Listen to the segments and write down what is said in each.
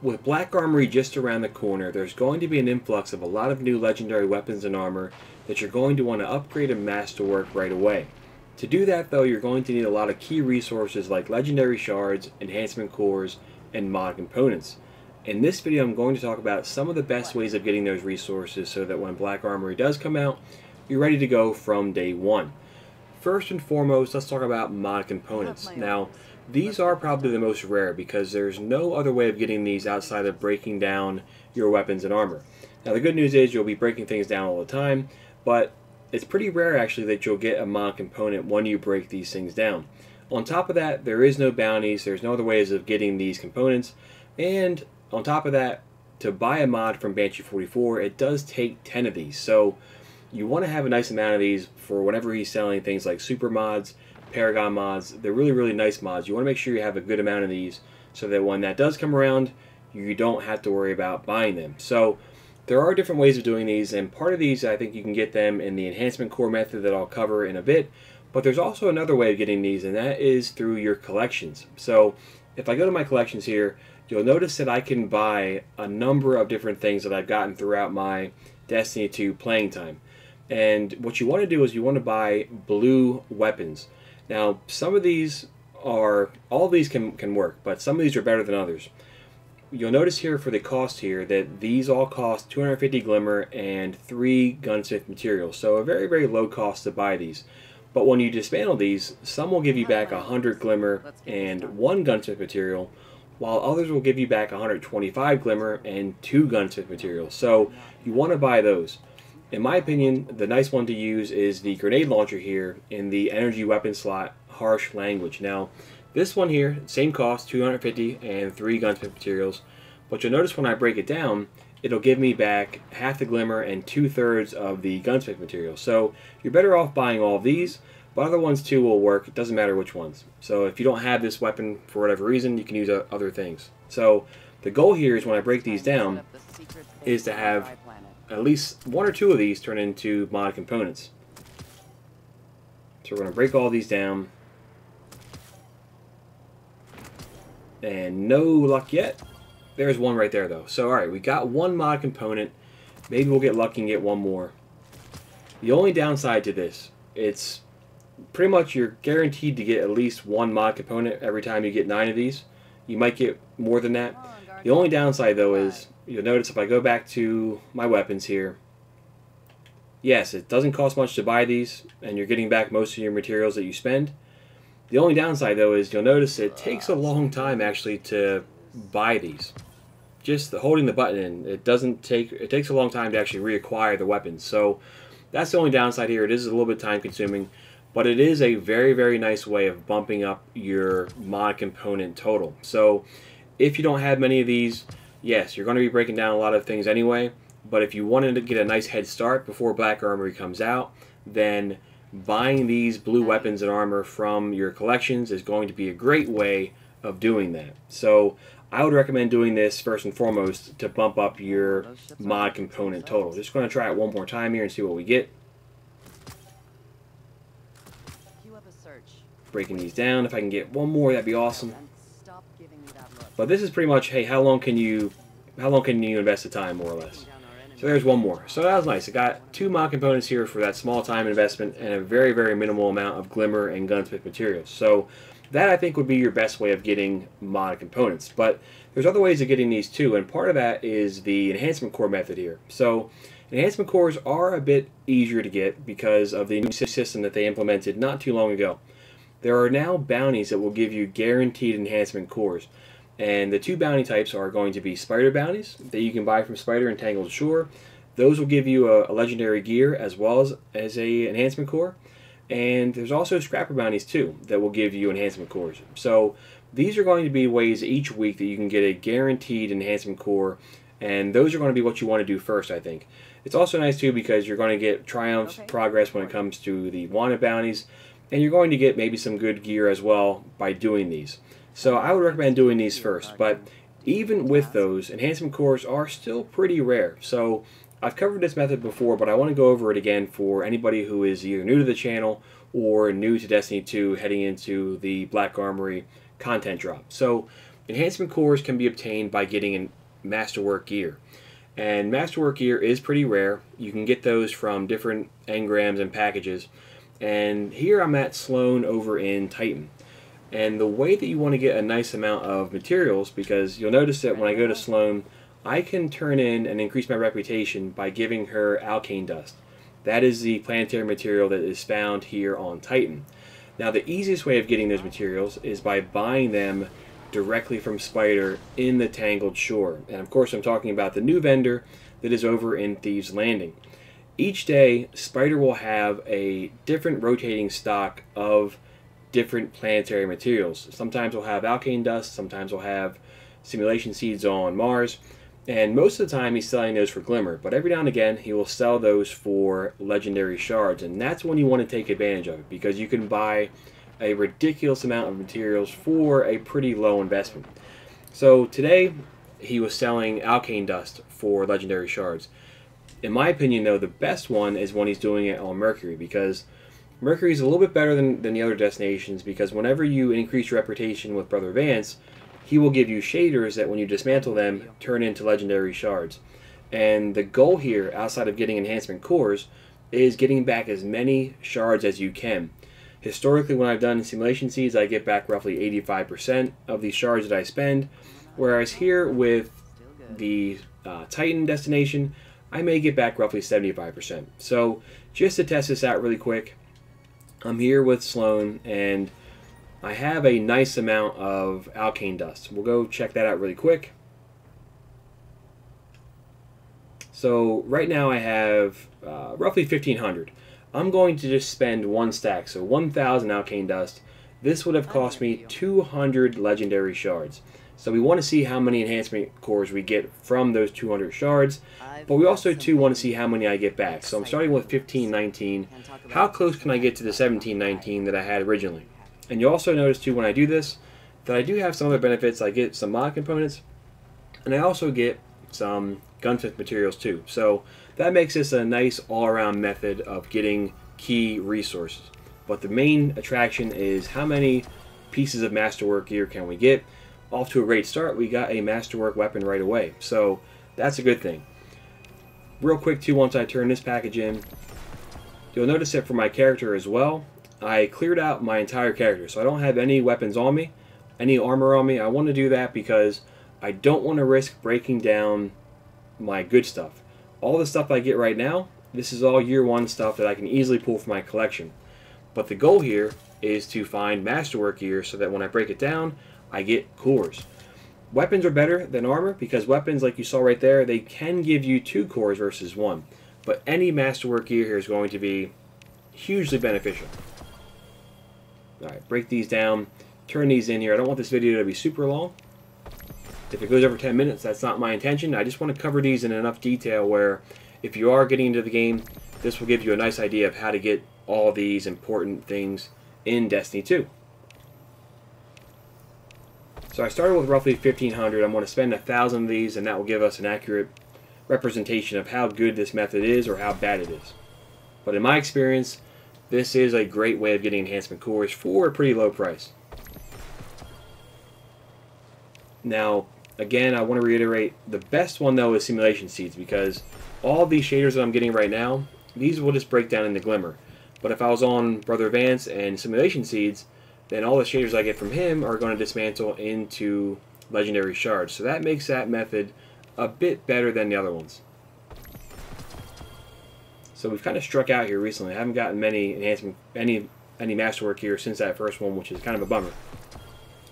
with Black Armory just around the corner, there's going to be an influx of a lot of new legendary weapons and armor that you're going to want to upgrade and masterwork right away. To do that though, you're going to need a lot of key resources like Legendary Shards, Enhancement Cores, and mod components. In this video I'm going to talk about some of the best ways of getting those resources so that when Black Armory does come out, you're ready to go from day one. First and foremost, let's talk about mod components. Now, these are probably the most rare because there's no other way of getting these outside of breaking down your weapons and armor. Now the good news is you'll be breaking things down all the time, but it's pretty rare actually that you'll get a mod component when you break these things down. On top of that, there is no bounties, there's no other ways of getting these components, and on top of that, to buy a mod from Banshee 44, it does take 10 of these. So you want to have a nice amount of these for whenever he's selling things like super mods, Paragon mods. They're really nice mods. You want to make sure you have a good amount of these so that when that does come around, you don't have to worry about buying them. So there are different ways of doing these, and part of these I think you can get them in the Enhancement Core method that I'll cover in a bit, but there's also another way of getting these, and that is through your collections. So if I go to my collections here, you'll notice that I can buy a number of different things that I've gotten throughout my Destiny 2 playing time. And what you want to do is you want to buy blue weapons. Now, some of these are, all of these can work, but some of these are better than others. You'll notice here for the cost here that these all cost 250 glimmer and 3 gunsmith materials. So a very low cost to buy these. But when you dismantle these, some will give you back 100 glimmer and 1 gunsmith material, while others will give you back 125 glimmer and 2 gunsmith materials. So you want to buy those. In my opinion, the nice one to use is the grenade launcher here in the energy weapon slot, harsh language. Now, this one here, same cost, 250 and 3 gunsmith materials, but you'll notice when I break it down, it'll give me back half the glimmer and 2/3 of the gunsmith material. So you're better off buying all of these, but other ones too will work. It doesn't matter which ones. So if you don't have this weapon for whatever reason, you can use other things. So the goal here is when I break these down is to have at least 1 or 2 of these turn into mod components. So we're going to break all these down. And no luck yet. There's one right there though. So alright, we got 1 mod component. Maybe we'll get lucky and get 1 more. The only downside to this, it's pretty much you're guaranteed to get at least 1 mod component every time you get 9 of these. You might get more than that. The only downside though is, you'll notice if I go back to my weapons here, yes, it doesn't cost much to buy these, and you're getting back most of your materials that you spend. The only downside though is you'll notice it takes a long time actually to buy these. Just holding the button in, it takes a long time to actually reacquire the weapons. So that's the only downside here. It is a little bit time consuming, but it is a very nice way of bumping up your mod component total. So if you don't have many of these, yes, you're going to be breaking down a lot of things anyway, but if you wanted to get a nice head start before Black Armory comes out, then buying these blue weapons and armor from your collections is going to be a great way of doing that. So I would recommend doing this first and foremost to bump up your mod component total. Just going to try it one more time here and see what we get. Breaking these down. If I can get 1 more, that'd be awesome. But this is pretty much, hey, how long can you invest the time, more or less. So there's 1 more. So that was nice. I got 2 mod components here for that small time investment and a very minimal amount of glimmer and gunsmith materials. So that I think would be your best way of getting mod components. But there's other ways of getting these too, and part of that is the Enhancement Core method here. So Enhancement Cores are a bit easier to get because of the new system that they implemented not too long ago. There are now bounties that will give you guaranteed Enhancement Cores. And the 2 bounty types are going to be Spider bounties that you can buy from Spider and Tangled Shore. Those will give you a legendary gear as well as a Enhancement Core. And there's also Scrapper bounties too that will give you Enhancement Cores. So these are going to be ways each week that you can get a guaranteed Enhancement Core, and those are going to be what you want to do first, I think. It's also nice too because you're going to get triumphs, progress when it comes to the wanted bounties, and you're going to get maybe some good gear as well by doing these. So I would recommend doing these first, but even with those, Enhancement Cores are still pretty rare. So I've covered this method before, but I want to go over it again for anybody who is either new to the channel or new to Destiny 2 heading into the Black Armory content drop. So Enhancement cores can be obtained by getting in masterwork gear. And masterwork gear is pretty rare. You can get those from different engrams and packages. And here I'm at Sloan over in Titan. And the way that you want to get a nice amount of materials, because you'll notice that when I go to Sloan, I can turn in and increase my reputation by giving her alkane dust. That is the planetary material that is found here on Titan. Now the easiest way of getting those materials is by buying them directly from Spider in the Tangled Shore. And of course I'm talking about the new vendor that is over in Thieves Landing. Each day Spider will have a different rotating stock of different planetary materials. Sometimes we'll have alkane dust, sometimes we'll have simulation seeds on Mars, and most of the time he's selling those for Glimmer, but every now and again he will sell those for Legendary Shards, and that's when you want to take advantage of it, because you can buy a ridiculous amount of materials for a pretty low investment. So today he was selling alkane dust for Legendary Shards. In my opinion though, the best one is when he's doing it on Mercury, because Mercury is a little bit better than the other destinations, because whenever you increase your reputation with Brother Vance, he will give you shaders that when you dismantle them turn into Legendary Shards. And the goal here, outside of getting enhancement cores, is getting back as many shards as you can. Historically, when I've done simulation seeds, I get back roughly 85% of the shards that I spend, whereas here with the Titan destination, I may get back roughly 75%. So just to test this out really quick, I'm here with Sloan, and I have a nice amount of alkane dust. We'll go check that out really quick. So right now I have roughly 1,500. I'm going to just spend one stack, so 1,000 alkane dust. This would have cost me 200 Legendary Shards. So we want to see how many enhancement cores we get from those 200 shards, but we also too want to see how many I get back. So I'm starting with 1519. How close can I get to the 1719 that I had originally? And you'll also notice too when I do this that I do have some other benefits. I get some mod components, and I also get some gunsmith materials too. So that makes this a nice all-around method of getting key resources. But the main attraction is how many pieces of masterwork gear can we get. Off to a great start. We got a masterwork weapon right away, so that's a good thing. Real quick too, once I turn this package in, you'll notice that for my character as well, I cleared out my entire character, so I don't have any weapons on me, any armor on me. I want to do that because I don't want to risk breaking down my good stuff. All the stuff I get right now, this is all year one stuff that I can easily pull from my collection. But the goal here is to find masterwork gear so that when I break it down, I get cores. Weapons are better than armor because weapons, like you saw right there, they can give you 2 cores versus 1. But any masterwork gear here is going to be hugely beneficial. Alright, break these down, turn these in here. I don't want this video to be super long. If it goes over 10 minutes, that's not my intention. I just want to cover these in enough detail where if you are getting into the game, this will give you a nice idea of how to get all these important things in Destiny 2. So I started with roughly 1,500. I'm going to spend 1,000 of these, and that will give us an accurate representation of how good this method is or how bad it is. But in my experience, this is a great way of getting enhancement cores for a pretty low price. Now, again, I want to reiterate, the best one though is simulation seeds, because all these shaders that I'm getting right now, these will just break down into Glimmer. But if I was on Brother Vance and simulation seeds, then all the shaders I get from him are going to dismantle into Legendary Shards. So that makes that method a bit better than the other ones. So we've kind of struck out here recently. I haven't gotten many enhancement, any masterwork here since that first one, which is kind of a bummer.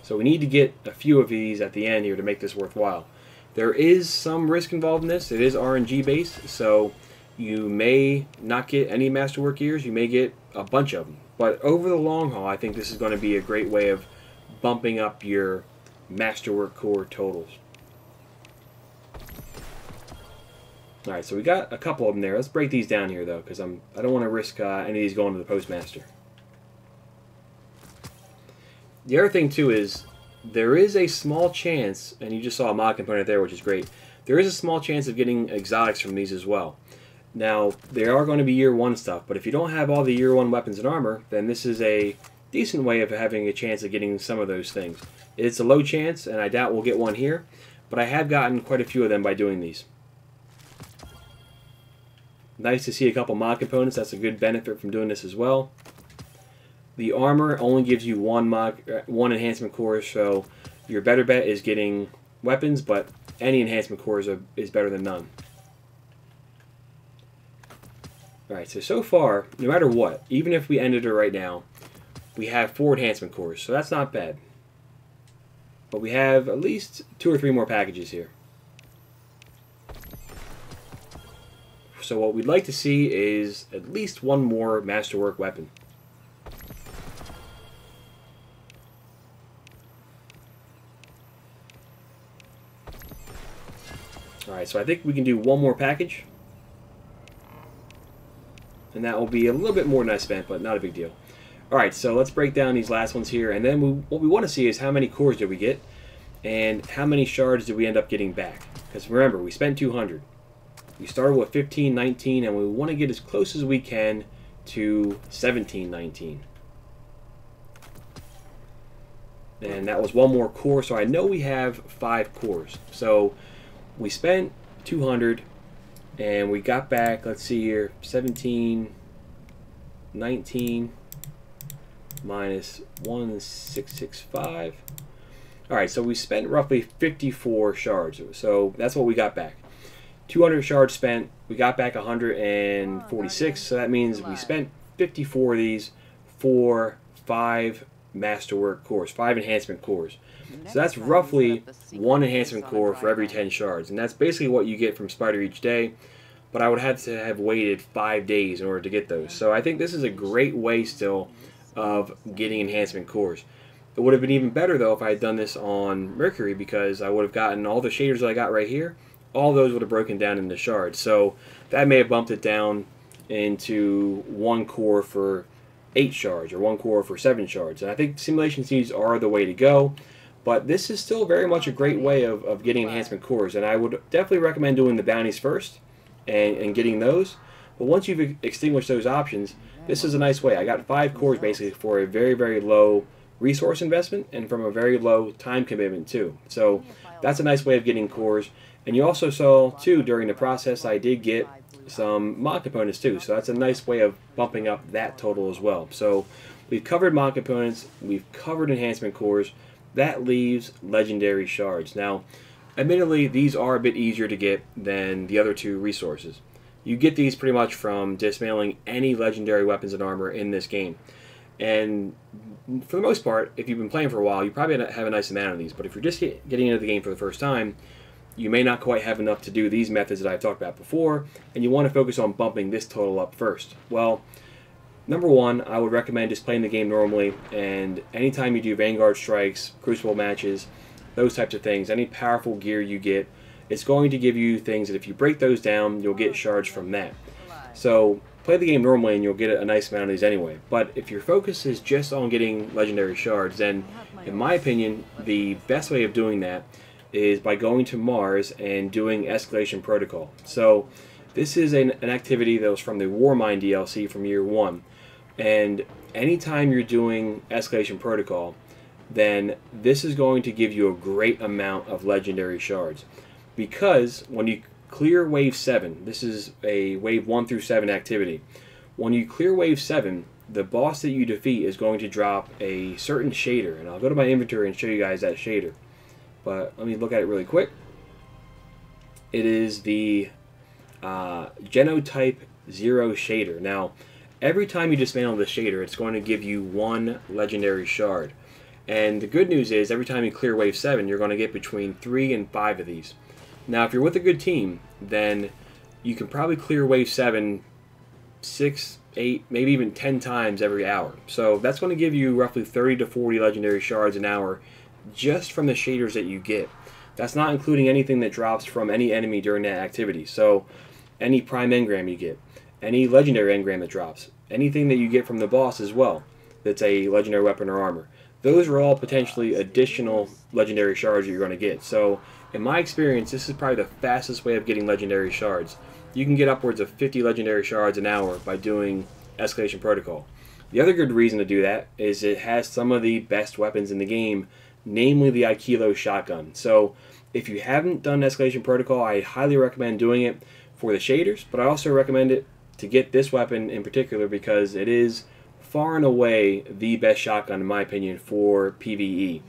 So we need to get a few of these at the end here to make this worthwhile. There is some risk involved in this. It is RNG based, so you may not get any masterwork gears. You may get a bunch of them. But over the long haul, I think this is going to be a great way of bumping up your masterwork core totals. Alright, so we got a couple of them there. Let's break these down here, though, because I don't want to risk any of these going to the postmaster. The other thing, too, is there is a small chance, and you just saw a mod component there, which is great. There is a small chance of getting exotics from these as well. Now, they are going to be year 1 stuff, but if you don't have all the year 1 weapons and armor, then this is a decent way of having a chance of getting some of those things. It's a low chance, and I doubt we'll get one here, but I have gotten quite a few of them by doing these. Nice to see a couple mod components. That's a good benefit from doing this as well. The armor only gives you one enhancement core, so your better bet is getting weapons, but any enhancement cores is better than none. Alright, so far, no matter what, even if we ended it right now, we have 4 enhancement cores, so that's not bad. But we have at least 2 or 3 more packages here. So what we'd like to see is at least one more masterwork weapon. Alright, so I think we can do one more package. And that will be a little bit more than I spent, but not a big deal. Alright, so let's break down these last ones here. And then what we want to see is how many cores did we get, and how many shards did we end up getting back. Because remember, we spent 200. We started with 1519, and we want to get as close as we can to 1719. And that was one more core, so I know we have 5 cores. So we spent 200, and we got back, let's see here, 1719 minus 1665. Alright, so we spent roughly 54 shards. So that's what we got back. 200 shards spent, we got back 146, so that means we spent 54 of these for 5 masterwork cores, 5 enhancement cores. So that's roughly 1 enhancement core for every 10 shards, and that's basically what you get from Spider each day, but I would have to have waited 5 days in order to get those. So I think this is a great way still of getting enhancement cores. It would have been even better though if I had done this on Mercury, because I would have gotten all the shaders that I got right here. All those would have broken down into shards. So that may have bumped it down into 1 core for 8 shards or 1 core for 7 shards. And I think simulation seeds are the way to go. But this is still very much a great way of getting enhancement cores. And I would definitely recommend doing the bounties first and getting those. But once you've extinguished those options, this is a nice way. I got 5 cores basically for a very, very low resource investment and from a very low time commitment too. So that's a nice way of getting cores. And you also saw too during the process I did get some mod components too. So that's a nice way of bumping up that total as well. So we've covered mod components, we've covered enhancement cores. That leaves legendary shards. Now, admittedly, these are a bit easier to get than the other 2 resources. You get these pretty much from dismantling any legendary weapons and armor in this game. And for the most part, if you've been playing for a while, you probably have a nice amount of these. But if you're just getting into the game for the first time, you may not quite have enough to do these methods that I've talked about before, and you want to focus on bumping this total up first. Well, number 1, I would recommend just playing the game normally, and anytime you do Vanguard strikes, Crucible matches, those types of things, any powerful gear you get, it's going to give you things that if you break those down, you'll get shards from that. So play the game normally and you'll get a nice amount of these anyway. But if your focus is just on getting legendary shards, then in my opinion, the best way of doing that is by going to Mars and doing Escalation Protocol. So this is an activity that was from the Warmind DLC from year 1. And anytime you're doing Escalation Protocol, then this is going to give you a great amount of legendary shards. Because when you clear Wave 7, this is a Wave 1 through 7 activity. When you clear Wave 7, the boss that you defeat is going to drop a certain shader. And I'll go to my inventory and show you guys that shader. But let me look at it really quick. It is the Genotype 0 shader. Now, every time you dismantle the shader, it's going to give you 1 legendary shard. And the good news is, every time you clear Wave 7, you're going to get between 3 and 5 of these. Now, if you're with a good team, then you can probably clear Wave 7 6, 8, maybe even 10 times every hour. So that's going to give you roughly 30 to 40 legendary shards an hour just from the shaders that you get. That's not including anything that drops from any enemy during that activity. So any prime engram you get, any legendary engram that drops, anything that you get from the boss as well that's a legendary weapon or armor. Those are all potentially additional legendary shards that you're going to get. So in my experience, this is probably the fastest way of getting legendary shards. You can get upwards of 50 legendary shards an hour by doing Escalation Protocol. The other good reason to do that is it has some of the best weapons in the game namely the Aikilo shotgun. So if you haven't done Escalation Protocol, I highly recommend doing it for the shaders, but I also recommend it to get this weapon in particular because it is far and away the best shotgun in my opinion for PvE.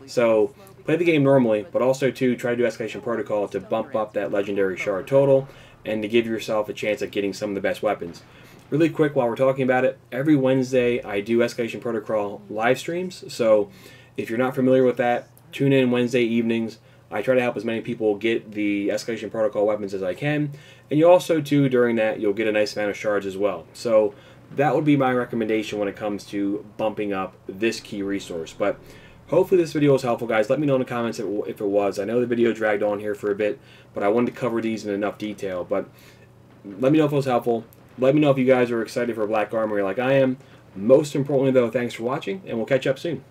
So play the game normally, but also to try to do Escalation Protocol to bump up that Legendary Shard total and to give yourself a chance at getting some of the best weapons. Really quick while we're talking about it, every Wednesday I do Escalation Protocol live streams, so if you're not familiar with that, tune in Wednesday evenings. I try to help as many people get the Escalation Protocol weapons as I can, and you also, too, during that, you'll get a nice amount of shards as well. So that would be my recommendation when it comes to bumping up this key resource. But hopefully this video was helpful, guys. Let me know in the comments if it was. I know the video dragged on here for a bit, but I wanted to cover these in enough detail. But let me know if it was helpful. Let me know if you guys are excited for Black Armory like I am. Most importantly, though, thanks for watching, and we'll catch up soon.